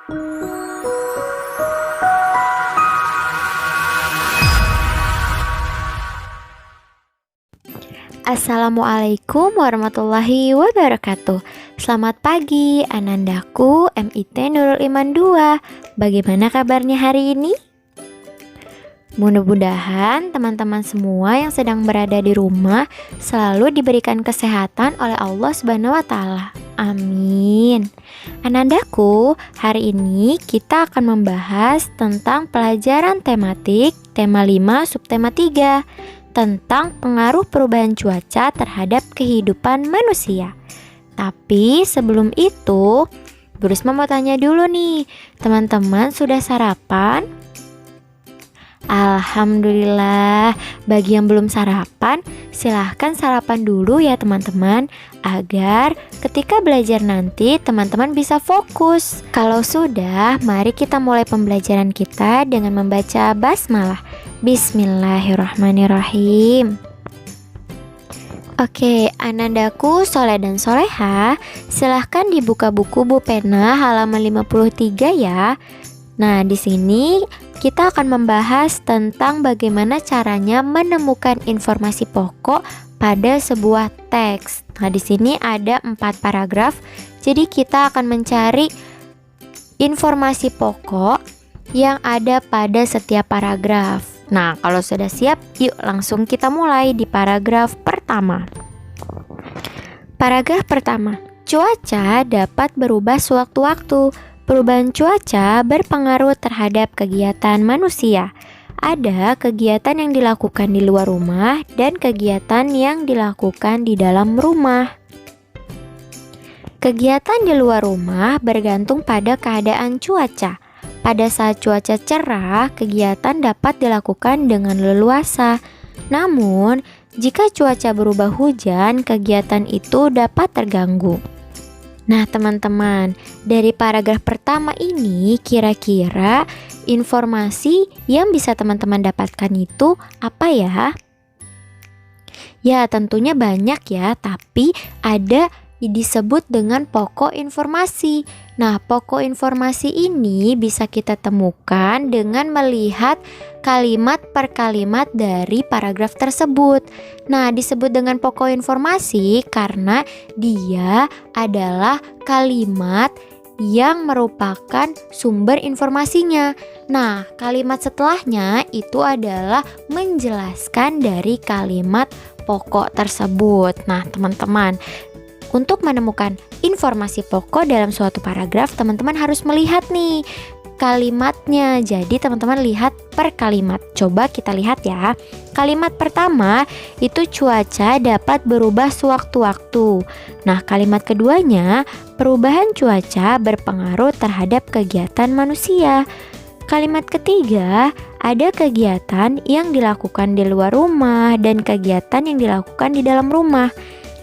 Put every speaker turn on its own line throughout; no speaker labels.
Assalamualaikum warahmatullahi wabarakatuh. Selamat pagi anandaku MIT Nurul Iman 2. Bagaimana kabarnya hari ini? Mudah-mudahan teman-teman semua yang sedang berada di rumah selalu diberikan kesehatan oleh Allah Subhanahu wa taala. Amin. Anandaku, hari ini kita akan membahas tentang pelajaran tematik tema 5 subtema 3 tentang pengaruh perubahan cuaca terhadap kehidupan manusia. Tapi sebelum itu, Bu Risma mau tanya dulu nih, teman-teman sudah sarapan? Alhamdulillah, bagi yang belum sarapan, silahkan sarapan dulu ya teman-teman, agar ketika belajar nanti teman-teman bisa fokus. Kalau sudah, mari kita mulai pembelajaran kita dengan membaca basmalah. Bismillahirrahmanirrahim. Oke, anandaku soleh dan soleha, silahkan dibuka buku Bu Pena halaman 53 ya. Nah, di sini kita akan membahas tentang bagaimana caranya menemukan informasi pokok pada sebuah teks. Nah, di sini ada 4 paragraf. Jadi kita akan mencari informasi pokok yang ada pada setiap paragraf. Nah, kalau sudah siap, yuk langsung kita mulai di paragraf pertama. Paragraf pertama, cuaca dapat berubah sewaktu-waktu. Perubahan cuaca berpengaruh terhadap kegiatan manusia. Ada kegiatan yang dilakukan di luar rumah dan kegiatan yang dilakukan di dalam rumah. Kegiatan di luar rumah bergantung pada keadaan cuaca. Pada saat cuaca cerah, kegiatan dapat dilakukan dengan leluasa. Namun, jika cuaca berubah hujan, kegiatan itu dapat terganggu. Nah, teman-teman, dari paragraf pertama ini kira-kira informasi yang bisa teman-teman dapatkan itu apa ya? Ya, tentunya banyak ya, tapi ada disebut dengan pokok informasi. Nah, pokok informasi ini bisa kita temukan dengan melihat kalimat per kalimat dari paragraf tersebut. Nah, disebut dengan pokok informasi karena dia adalah kalimat yang merupakan sumber informasinya. Nah, kalimat setelahnya itu adalah menjelaskan dari kalimat pokok tersebut. Nah, teman-teman, untuk menemukan informasi pokok dalam suatu paragraf, teman-teman harus melihat nih kalimatnya. Jadi teman-teman lihat per kalimat. Coba kita lihat ya. Kalimat pertama itu cuaca dapat berubah sewaktu-waktu. Nah, kalimat keduanya perubahan cuaca berpengaruh terhadap kegiatan manusia. Kalimat ketiga ada kegiatan yang dilakukan di luar rumah dan kegiatan yang dilakukan di dalam rumah.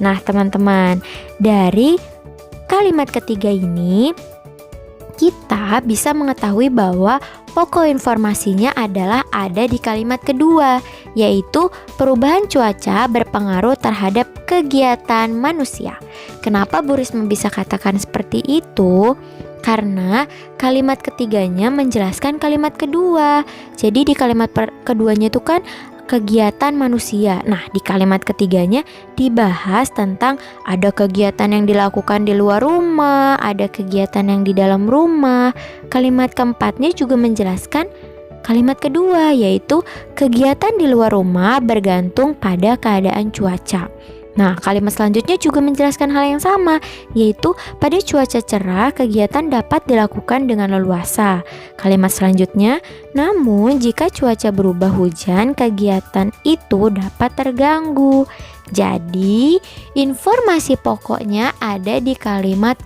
Nah, teman-teman, dari kalimat ketiga ini kita bisa mengetahui bahwa pokok informasinya adalah ada di kalimat kedua, yaitu perubahan cuaca berpengaruh terhadap kegiatan manusia. Kenapa Bu Risma bisa katakan seperti itu? Karena kalimat ketiganya menjelaskan kalimat kedua. Jadi di kalimat keduanya itu kan kegiatan manusia. Nah, di kalimat ketiganya dibahas tentang ada kegiatan yang dilakukan di luar rumah, ada kegiatan yang di dalam rumah. Kalimat keempatnya juga menjelaskan kalimat kedua, yaitu kegiatan di luar rumah bergantung pada keadaan cuaca. Nah, kalimat selanjutnya juga menjelaskan hal yang sama, yaitu pada cuaca cerah kegiatan dapat dilakukan dengan leluasa. Kalimat selanjutnya, namun jika cuaca berubah hujan, kegiatan itu dapat terganggu. Jadi, informasi pokoknya ada di kalimat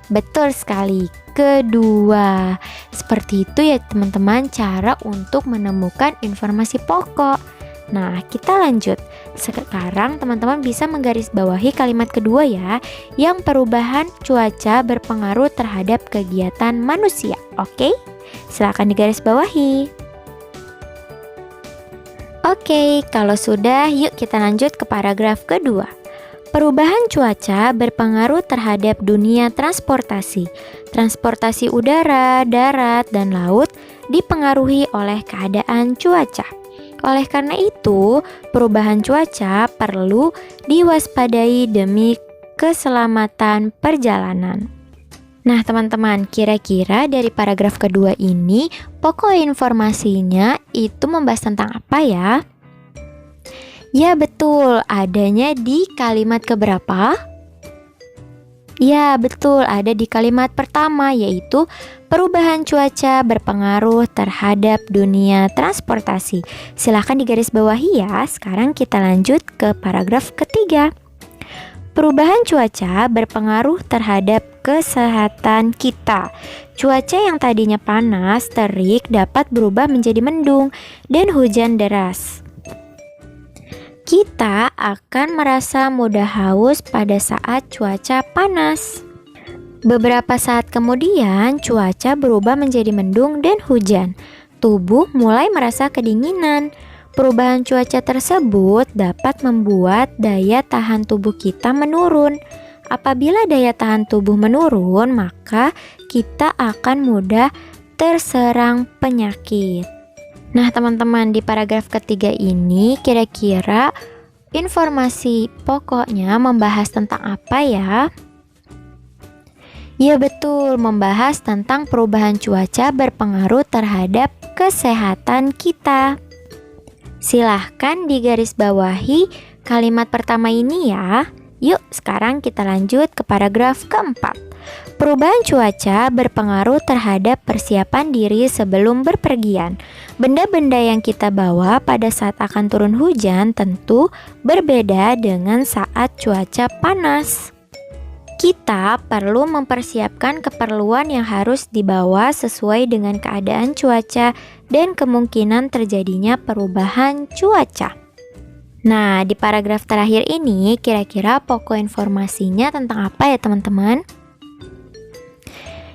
betul sekali, kedua. Seperti itu ya teman-teman cara untuk menemukan informasi pokok. Nah, kita lanjut. Sekarang teman-teman bisa menggarisbawahi kalimat kedua ya, yang perubahan cuaca berpengaruh terhadap kegiatan manusia. Oke? Silakan digarisbawahi. Oke, kalau sudah, yuk kita lanjut ke paragraf kedua. Perubahan cuaca berpengaruh terhadap dunia transportasi. Transportasi udara, darat, dan laut dipengaruhi oleh keadaan cuaca. Oleh karena itu, perubahan cuaca perlu diwaspadai demi keselamatan perjalanan. Nah, teman-teman, kira-kira dari paragraf kedua ini, pokok informasinya itu membahas tentang apa ya? Ya betul, adanya di kalimat keberapa? Ya betul, ada di kalimat pertama, yaitu perubahan cuaca berpengaruh terhadap dunia transportasi. Silahkan digarisbawahi ya. Sekarang kita lanjut ke paragraf ketiga. Perubahan cuaca berpengaruh terhadap kesehatan kita. Cuaca yang tadinya panas, terik dapat berubah menjadi mendung dan hujan deras. Kita akan merasa mudah haus pada saat cuaca panas. Beberapa saat kemudian, cuaca berubah menjadi mendung dan hujan. Tubuh mulai merasa kedinginan. Perubahan cuaca tersebut dapat membuat daya tahan tubuh kita menurun. Apabila daya tahan tubuh menurun, maka kita akan mudah terserang penyakit. Nah, teman-teman, di paragraf ketiga ini kira-kira informasi pokoknya membahas tentang apa ya? Ya betul, membahas tentang perubahan cuaca berpengaruh terhadap kesehatan kita. Silahkan digarisbawahi kalimat pertama ini ya. Yuk, sekarang kita lanjut ke paragraf keempat. Perubahan cuaca berpengaruh terhadap persiapan diri sebelum berpergian. Benda-benda yang kita bawa pada saat akan turun hujan tentu berbeda dengan saat cuaca panas. Kita perlu mempersiapkan keperluan yang harus dibawa sesuai dengan keadaan cuaca dan kemungkinan terjadinya perubahan cuaca. Nah, di paragraf terakhir ini kira-kira pokok informasinya tentang apa ya teman-teman?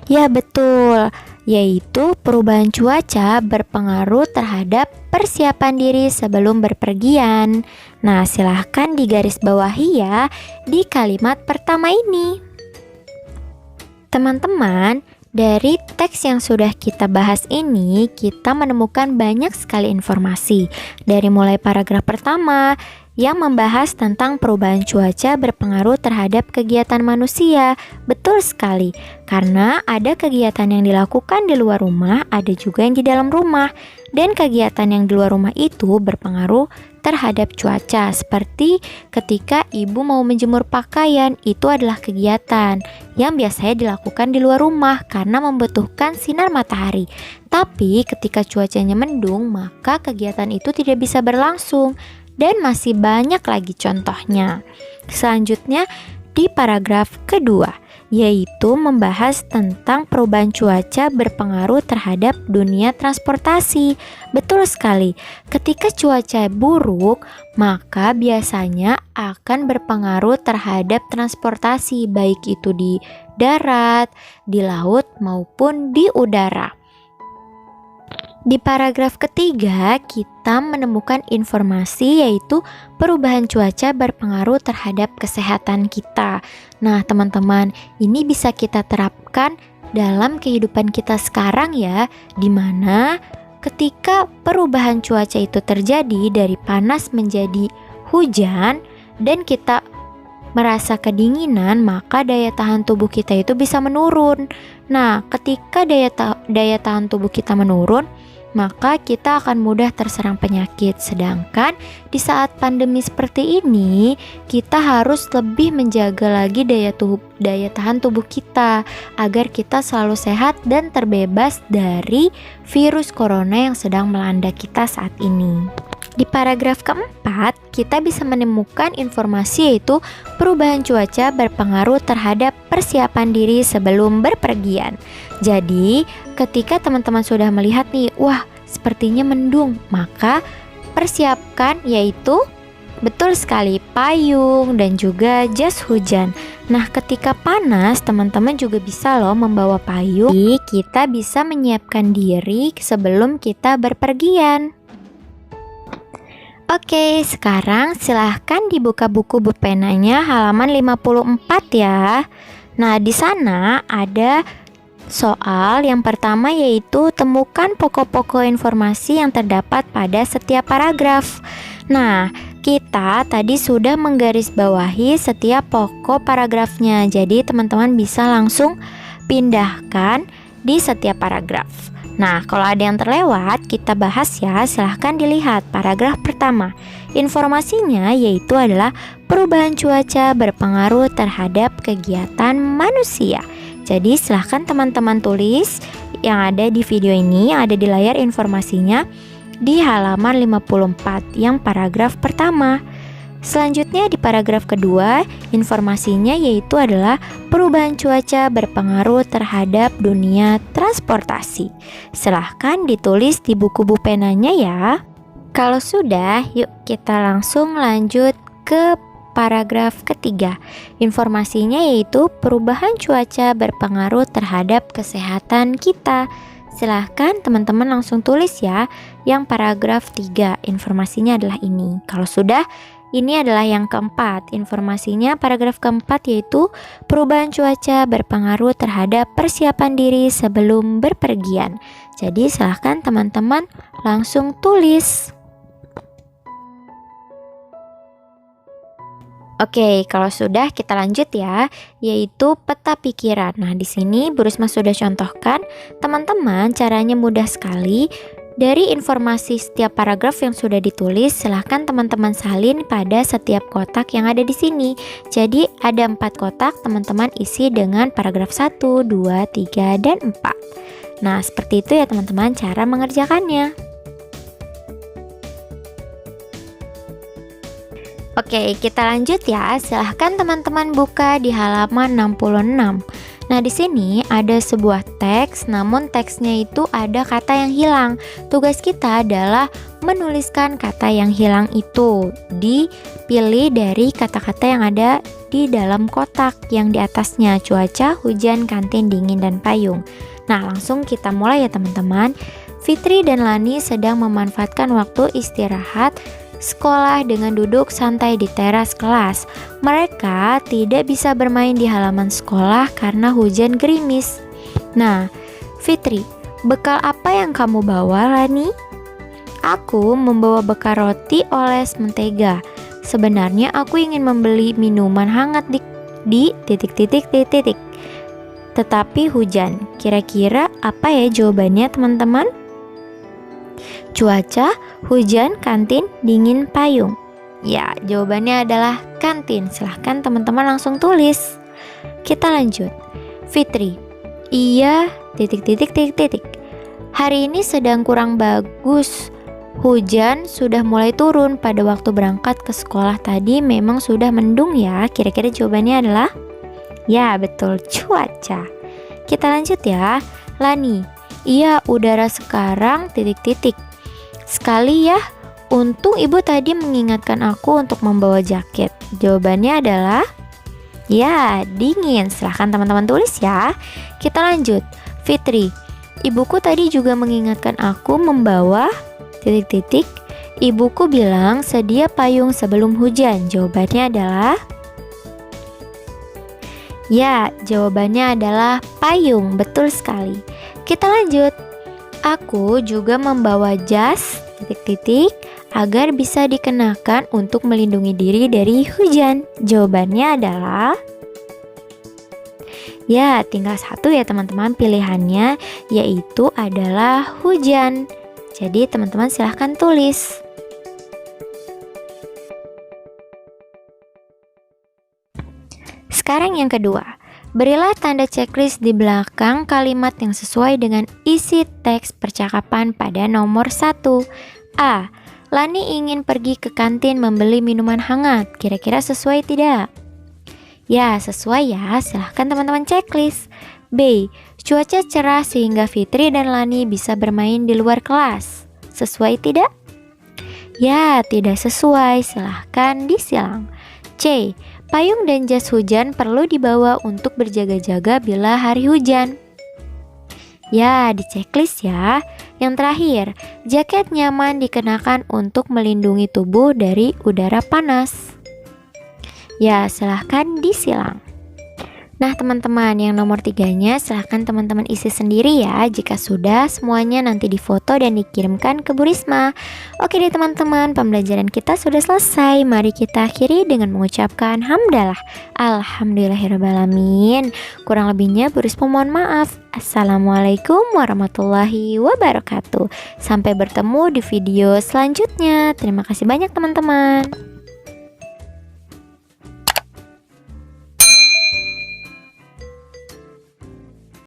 Ya betul, yaitu perubahan cuaca berpengaruh terhadap persiapan diri sebelum berpergian. Nah, silahkan digarisbawahi ya di kalimat pertama ini. Teman-teman, dari teks yang sudah kita bahas ini, kita menemukan banyak sekali informasi. Dari mulai paragraf pertama yang membahas tentang perubahan cuaca berpengaruh terhadap kegiatan manusia. Betul sekali, karena ada kegiatan yang dilakukan di luar rumah, ada juga yang di dalam rumah. Dan kegiatan yang di luar rumah itu berpengaruh terhadap cuaca. Seperti ketika ibu mau menjemur pakaian, itu adalah kegiatan yang biasanya dilakukan di luar rumah karena membutuhkan sinar matahari. Tapi ketika cuacanya mendung, maka kegiatan itu tidak bisa berlangsung. Dan masih banyak lagi contohnya. Selanjutnya di paragraf kedua, yaitu membahas tentang perubahan cuaca berpengaruh terhadap dunia transportasi. Betul sekali, ketika cuaca buruk, maka biasanya akan berpengaruh terhadap transportasi, baik itu di darat, di laut, maupun di udara. Di paragraf ketiga, kita menemukan informasi yaitu perubahan cuaca berpengaruh terhadap kesehatan kita. Nah, teman-teman, ini bisa kita terapkan dalam kehidupan kita sekarang ya, dimana ketika perubahan cuaca itu terjadi dari panas menjadi hujan dan kita merasa kedinginan, maka daya tahan tubuh kita itu bisa menurun. Nah, ketika daya tahan tubuh kita menurun, maka kita akan mudah terserang penyakit. Sedangkan di saat pandemi seperti ini, kita harus lebih menjaga lagi daya tahan tubuh kita agar kita selalu sehat dan terbebas dari virus corona yang sedang melanda kita saat ini. Di paragraf keempat, kita bisa menemukan informasi yaitu perubahan cuaca berpengaruh terhadap persiapan diri sebelum berpergian. Jadi, ketika teman-teman sudah melihat nih, wah, sepertinya mendung, maka persiapkan yaitu betul sekali payung dan juga jas hujan. Nah, ketika panas, teman-teman juga bisa loh membawa payung. Jadi, kita bisa menyiapkan diri sebelum kita berpergian. Oke, sekarang silahkan dibuka buku bupenanya halaman 54 ya. Nah, di sana ada soal yang pertama, yaitu temukan pokok-pokok informasi yang terdapat pada setiap paragraf. Nah, kita tadi sudah menggarisbawahi setiap pokok paragrafnya. Jadi teman-teman bisa langsung pindahkan di setiap paragraf. Nah, kalau ada yang terlewat, kita bahas ya. Silahkan dilihat paragraf pertama. Informasinya yaitu adalah perubahan cuaca berpengaruh terhadap kegiatan manusia. Jadi silahkan teman-teman tulis yang ada di video ini, yang ada di layar informasinya di halaman 54 yang paragraf pertama. Selanjutnya di paragraf kedua, informasinya yaitu adalah perubahan cuaca berpengaruh terhadap dunia transportasi. Silahkan ditulis di buku bupenanya ya. Kalau sudah, yuk kita langsung lanjut ke paragraf ketiga. Informasinya yaitu perubahan cuaca berpengaruh terhadap kesehatan kita. Silahkan teman-teman langsung tulis ya. Yang paragraf 3, informasinya adalah ini. Kalau sudah, ini adalah yang keempat. Informasinya paragraf keempat yaitu perubahan cuaca berpengaruh terhadap persiapan diri sebelum berpergian. Jadi silahkan teman-teman langsung tulis. Oke, kalau sudah kita lanjut ya, yaitu peta pikiran. Nah, di sini Bu Risma sudah contohkan, teman-teman caranya mudah sekali. Dari informasi setiap paragraf yang sudah ditulis, silahkan teman-teman salin pada setiap kotak yang ada di sini. Jadi ada 4 kotak, teman-teman isi dengan paragraf 1, 2, 3, dan 4. Nah, seperti itu ya teman-teman cara mengerjakannya. Oke, kita lanjut ya. Silahkan teman-teman buka di halaman 66. Nah, di sini ada sebuah teks, namun teksnya itu ada kata yang hilang. Tugas kita adalah menuliskan kata yang hilang itu. Dipilih dari kata-kata yang ada di dalam kotak yang di atasnya, cuaca, hujan, kantin, dingin, dan payung. Nah, langsung kita mulai ya teman-teman. Fitri dan Lani sedang memanfaatkan waktu istirahat sekolah dengan duduk santai di teras kelas. Mereka tidak bisa bermain di halaman sekolah karena hujan gerimis. Nah, Fitri, bekal apa yang kamu bawa, Lani? Aku membawa bekal roti oles mentega. Sebenarnya aku ingin membeli minuman hangat di titik. Tetapi hujan. Kira-kira apa ya jawabannya, teman-teman? Cuaca, hujan, kantin, dingin, payung. Ya, jawabannya adalah kantin. Silahkan teman-teman langsung tulis. Kita lanjut. Fitri, iya, hari ini sedang kurang bagus. Hujan sudah mulai turun. Pada waktu berangkat ke sekolah tadi memang sudah mendung ya. Kira-kira jawabannya adalah? Ya, betul, cuaca. Kita lanjut ya. Lani, iya, udara sekarang Sekali ya, untung ibu tadi mengingatkan aku untuk membawa jaket. Jawabannya adalah ya, dingin. Silahkan teman-teman tulis ya. Kita lanjut. Fitri, ibuku tadi juga mengingatkan aku membawa Ibuku bilang sedia payung sebelum hujan. Jawabannya adalah ya, jawabannya adalah payung. Betul sekali. Kita lanjut. Aku juga membawa jas agar bisa dikenakan untuk melindungi diri dari hujan. Jawabannya adalah ya, tinggal satu ya teman-teman pilihannya, yaitu adalah hujan. Jadi teman-teman silahkan tulis. Sekarang yang kedua. Berilah tanda checklist di belakang kalimat yang sesuai dengan isi teks percakapan pada nomor 1. A. Lani ingin pergi ke kantin membeli minuman hangat. Kira-kira sesuai tidak? Ya, sesuai ya. Silahkan teman-teman checklist. B. Cuaca cerah sehingga Fitri dan Lani bisa bermain di luar kelas. Sesuai tidak? Ya, tidak sesuai. Silahkan disilang. C. Payung dan jas hujan perlu dibawa untuk berjaga-jaga bila hari hujan. Ya, di checklist ya. Yang terakhir, jaket nyaman dikenakan untuk melindungi tubuh dari udara panas. Ya, silahkan disilang. Nah teman-teman, yang nomor 3-nya silahkan teman-teman isi sendiri ya. Jika sudah, semuanya nanti difoto dan dikirimkan ke Bu Risma. Oke deh teman-teman, pembelajaran kita sudah selesai. Mari kita akhiri dengan mengucapkan hamdalah. Alhamdulillahirrahmanirrahim. Kurang lebihnya Bu Risma mohon maaf. Assalamualaikum warahmatullahi wabarakatuh. Sampai bertemu di video selanjutnya. Terima kasih banyak teman-teman.